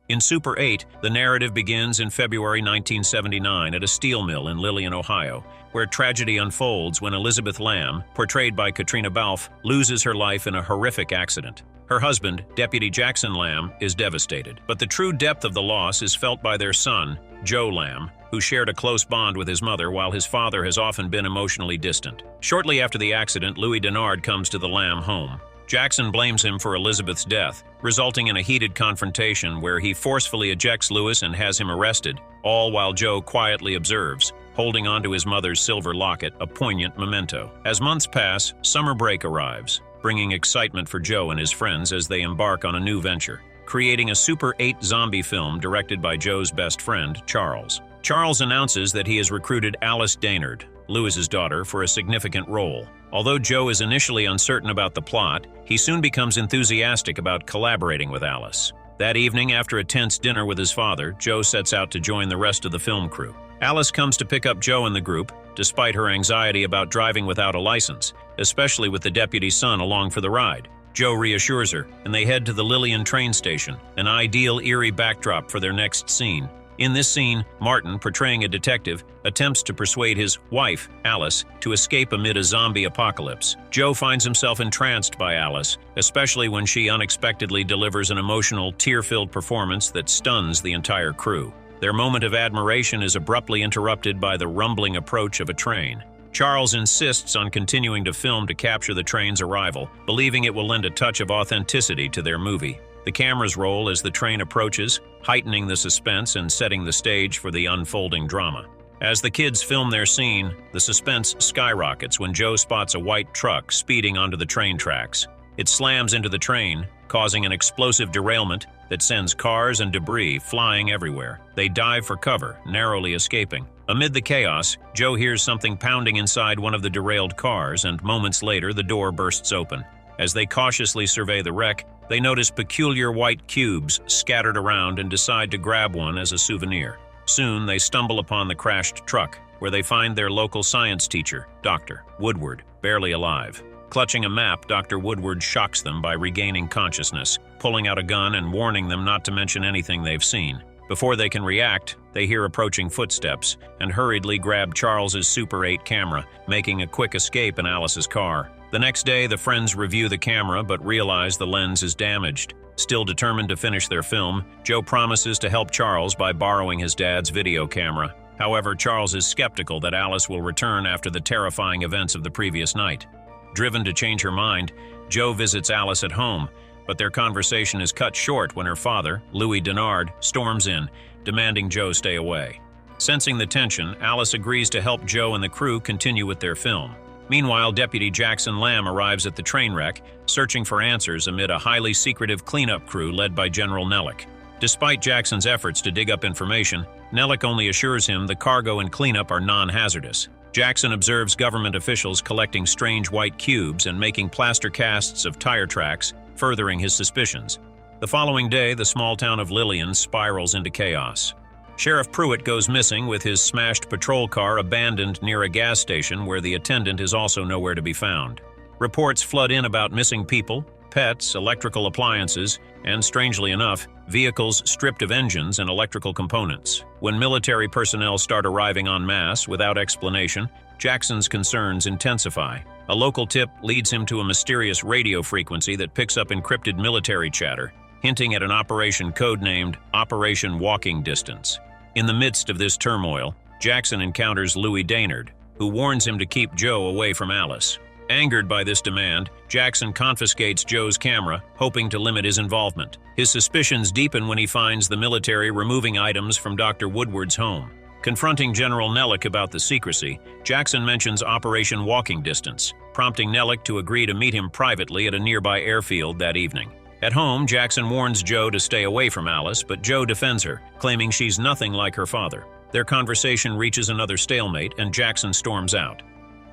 In Super 8, the narrative begins in February 1979 at a steel mill in Lillian, Ohio, where tragedy unfolds when Elizabeth Lamb, portrayed by Katrina Balfe, loses her life in a horrific accident. Her husband, Deputy Jackson Lamb, is devastated, but the true depth of the loss is felt by their son, Joe Lamb, who shared a close bond with his mother while his father has often been emotionally distant. Shortly after the accident, Louis Denard comes to the Lamb home. Jackson blames him for Elizabeth's death, resulting in a heated confrontation where he forcefully ejects Louis and has him arrested, all while Joe quietly observes, holding onto his mother's silver locket, a poignant memento. As months pass, summer break arrives, bringing excitement for Joe and his friends as they embark on a new venture, creating a Super 8 zombie film directed by Joe's best friend, Charles. Charles announces that he has recruited Alice Daynard, Louis's daughter, for a significant role. Although Joe is initially uncertain about the plot, he soon becomes enthusiastic about collaborating with Alice. That evening, after a tense dinner with his father, Joe sets out to join the rest of the film crew. Alice comes to pick up Joe and the group, despite her anxiety about driving without a license, especially with the deputy's son along for the ride. Joe reassures her, and they head to the Lillian train station, an ideal, eerie backdrop for their next scene. In this scene, Martin, portraying a detective, attempts to persuade his wife, Alice, to escape amid a zombie apocalypse. Joe finds himself entranced by Alice, especially when she unexpectedly delivers an emotional, tear-filled performance that stuns the entire crew. Their moment of admiration is abruptly interrupted by the rumbling approach of a train. Charles insists on continuing to film to capture the train's arrival, believing it will lend a touch of authenticity to their movie. The cameras roll as the train approaches, heightening the suspense and setting the stage for the unfolding drama. As the kids film their scene, the suspense skyrockets when Joe spots a white truck speeding onto the train tracks. It slams into the train, causing an explosive derailment that sends cars and debris flying everywhere. They dive for cover, narrowly escaping. Amid the chaos, Joe hears something pounding inside one of the derailed cars, and moments later the door bursts open. As they cautiously survey the wreck, they notice peculiar white cubes scattered around and decide to grab one as a souvenir. Soon, they stumble upon the crashed truck, where they find their local science teacher, Dr. Woodward, barely alive. Clutching a map, Dr. Woodward shocks them by regaining consciousness, pulling out a gun and warning them not to mention anything they've seen. Before they can react, they hear approaching footsteps and hurriedly grab Charles's Super 8 camera, making a quick escape in Alice's car. The next day, the friends review the camera but realize the lens is damaged. Still determined to finish their film, Joe promises to help Charles by borrowing his dad's video camera. However, Charles is skeptical that Alice will return after the terrifying events of the previous night. Driven to change her mind, Joe visits Alice at home, but their conversation is cut short when her father, Louis Denard, storms in, demanding Joe stay away. Sensing the tension, Alice agrees to help Joe and the crew continue with their film. Meanwhile, Deputy Jackson Lamb arrives at the train wreck, searching for answers amid a highly secretive cleanup crew led by General Nellick. Despite Jackson's efforts to dig up information, Nellick only assures him the cargo and cleanup are non-hazardous. Jackson observes government officials collecting strange white cubes and making plaster casts of tire tracks, furthering his suspicions. The following day, the small town of Lillian spirals into chaos. Sheriff Pruitt goes missing with his smashed patrol car abandoned near a gas station where the attendant is also nowhere to be found. Reports flood in about missing people, pets, electrical appliances, and strangely enough, vehicles stripped of engines and electrical components. When military personnel start arriving en masse without explanation, Jackson's concerns intensify. A local tip leads him to a mysterious radio frequency that picks up encrypted military chatter, hinting at an operation codenamed Operation Walking Distance. In the midst of this turmoil, Jackson encounters Louis Daynard, who warns him to keep Joe away from Alice. Angered by this demand, Jackson confiscates Joe's camera, hoping to limit his involvement. His suspicions deepen when he finds the military removing items from Dr. Woodward's home. Confronting General Nellick about the secrecy, Jackson mentions Operation Walking Distance, prompting Nellick to agree to meet him privately at a nearby airfield that evening. At home, Jackson warns Joe to stay away from Alice, but Joe defends her, claiming she's nothing like her father. Their conversation reaches another stalemate, and Jackson storms out.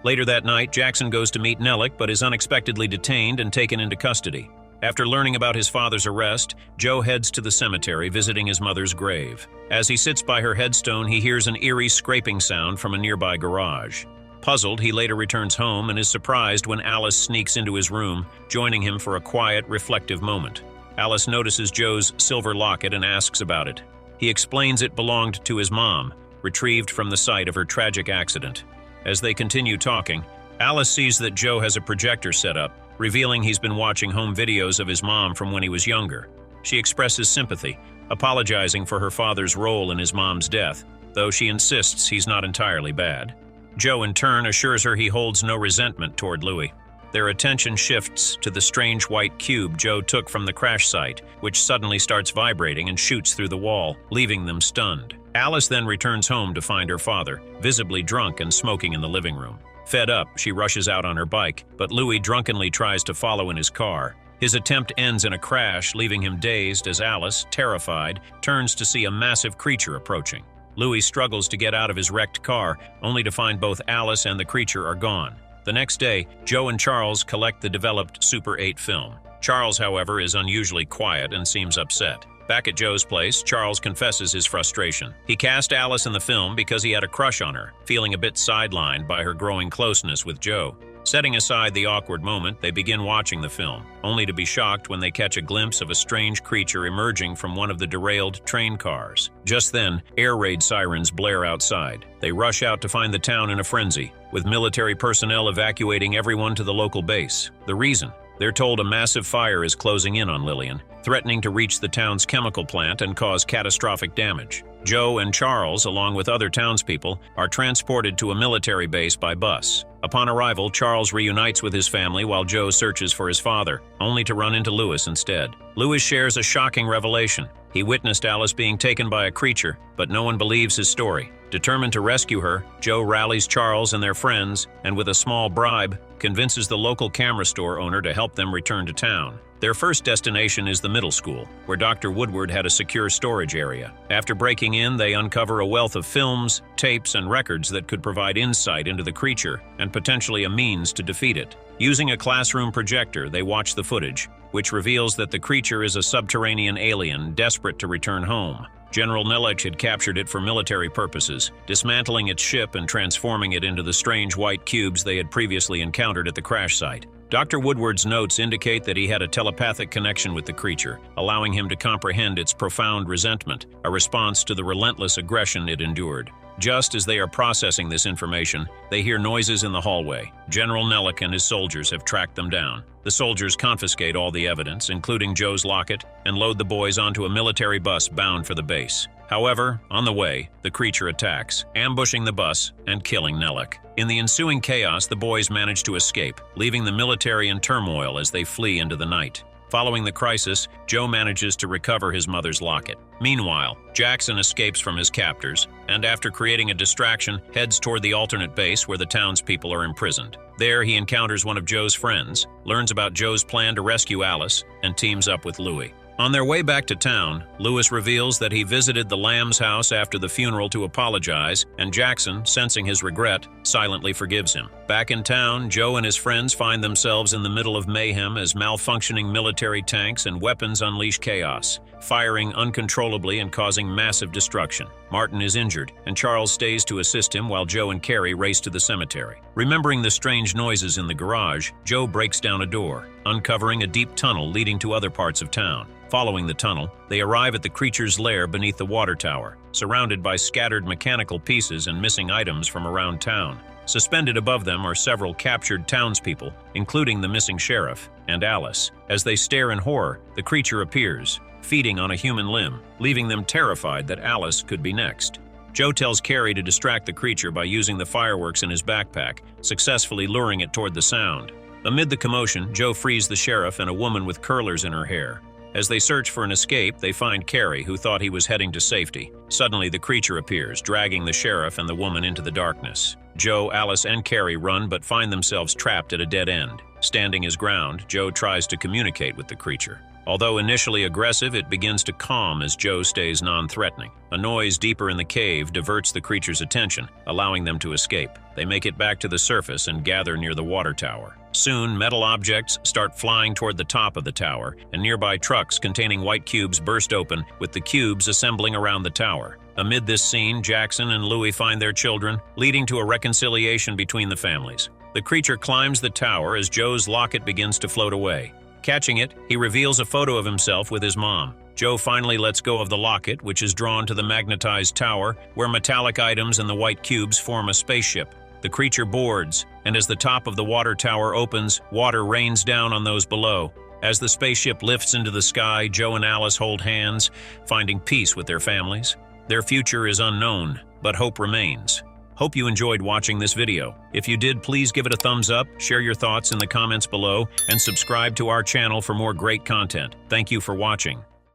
Later that night, Jackson goes to meet Nellick, but is unexpectedly detained and taken into custody. After learning about his father's arrest, Joe heads to the cemetery, visiting his mother's grave. As he sits by her headstone, he hears an eerie scraping sound from a nearby garage. Puzzled, he later returns home and is surprised when Alice sneaks into his room, joining him for a quiet, reflective moment. Alice notices Joe's silver locket and asks about it. He explains it belonged to his mom, retrieved from the site of her tragic accident. As they continue talking, Alice sees that Joe has a projector set up, revealing he's been watching home videos of his mom from when he was younger. She expresses sympathy, apologizing for her father's role in his mom's death, though she insists he's not entirely bad. Joe, in turn, assures her he holds no resentment toward Louis. Their attention shifts to the strange white cube Joe took from the crash site, which suddenly starts vibrating and shoots through the wall, leaving them stunned. Alice then returns home to find her father, visibly drunk and smoking in the living room. Fed up, she rushes out on her bike, but Louis drunkenly tries to follow in his car. His attempt ends in a crash, leaving him dazed as Alice, terrified, turns to see a massive creature approaching. Louis struggles to get out of his wrecked car, only to find both Alice and the creature are gone. The next day, Joe and Charles collect the developed Super 8 film. Charles, however, is unusually quiet and seems upset. Back at Joe's place, Charles confesses his frustration. He cast Alice in the film because he had a crush on her, feeling a bit sidelined by her growing closeness with Joe. Setting aside the awkward moment, they begin watching the film, only to be shocked when they catch a glimpse of a strange creature emerging from one of the derailed train cars. Just then, air raid sirens blare outside. They rush out to find the town in a frenzy, with military personnel evacuating everyone to the local base. The reason? They're told a massive fire is closing in on Lillian, threatening to reach the town's chemical plant and cause catastrophic damage. Joe and Charles, along with other townspeople, are transported to a military base by bus. Upon arrival, Charles reunites with his family while Joe searches for his father, only to run into Louis instead. Louis shares a shocking revelation. He witnessed Alice being taken by a creature, but no one believes his story. Determined to rescue her, Joe rallies Charles and their friends, and with a small bribe, convinces the local camera store owner to help them return to town. Their first destination is the middle school, where Dr. Woodward had a secure storage area. After breaking in, they uncover a wealth of films, tapes, and records that could provide insight into the creature and potentially a means to defeat it. Using a classroom projector, they watch the footage, which reveals that the creature is a subterranean alien desperate to return home. General Nelich had captured it for military purposes, dismantling its ship and transforming it into the strange white cubes they had previously encountered at the crash site. Dr. Woodward's notes indicate that he had a telepathic connection with the creature, allowing him to comprehend its profound resentment, a response to the relentless aggression it endured. Just as they are processing this information, they hear noises in the hallway. General Nelich and his soldiers have tracked them down. The soldiers confiscate all the evidence, including Joe's locket, and load the boys onto a military bus bound for the base. However, on the way, the creature attacks, ambushing the bus and killing Nelich. In the ensuing chaos, the boys manage to escape, leaving the military in turmoil as they flee into the night. Following the crisis, Joe manages to recover his mother's locket. Meanwhile, Jackson escapes from his captors, and after creating a distraction, heads toward the alternate base where the townspeople are imprisoned. There, he encounters one of Joe's friends, learns about Joe's plan to rescue Alice, and teams up with Louis. On their way back to town, Louis reveals that he visited the Lamb's house after the funeral to apologize, and Jackson, sensing his regret, silently forgives him. Back in town, Joe and his friends find themselves in the middle of mayhem as malfunctioning military tanks and weapons unleash chaos, firing uncontrollably and causing massive destruction. Martin is injured, and Charles stays to assist him while Joe and Carrie race to the cemetery. Remembering the strange noises in the garage, Joe breaks down a door, uncovering a deep tunnel leading to other parts of town. Following the tunnel, they arrive at the creature's lair beneath the water tower, surrounded by scattered mechanical pieces and missing items from around town. Suspended above them are several captured townspeople, including the missing sheriff and Alice. As they stare in horror, the creature appears, feeding on a human limb, leaving them terrified that Alice could be next. Joe tells Carrie to distract the creature by using the fireworks in his backpack, successfully luring it toward the sound. Amid the commotion, Joe frees the sheriff and a woman with curlers in her hair. As they search for an escape, they find Carrie, who thought he was heading to safety. Suddenly, the creature appears, dragging the sheriff and the woman into the darkness. Joe, Alice, and Carrie run but find themselves trapped at a dead end. Standing his ground, Joe tries to communicate with the creature. Although initially aggressive, it begins to calm as Joe stays non-threatening. A noise deeper in the cave diverts the creature's attention, allowing them to escape. They make it back to the surface and gather near the water tower. Soon, metal objects start flying toward the top of the tower, and nearby trucks containing white cubes burst open, with the cubes assembling around the tower. Amid this scene, Jackson and Louis find their children, leading to a reconciliation between the families. The creature climbs the tower as Joe's locket begins to float away. Catching it, he reveals a photo of himself with his mom. Joe finally lets go of the locket, which is drawn to the magnetized tower, where metallic items and the white cubes form a spaceship. The creature boards, and as the top of the water tower opens, water rains down on those below. As the spaceship lifts into the sky, Joe and Alice hold hands, finding peace with their families. Their future is unknown, but hope remains. Hope you enjoyed watching this video. If you did, please give it a thumbs up, share your thoughts in the comments below, and subscribe to our channel for more great content. Thank you for watching.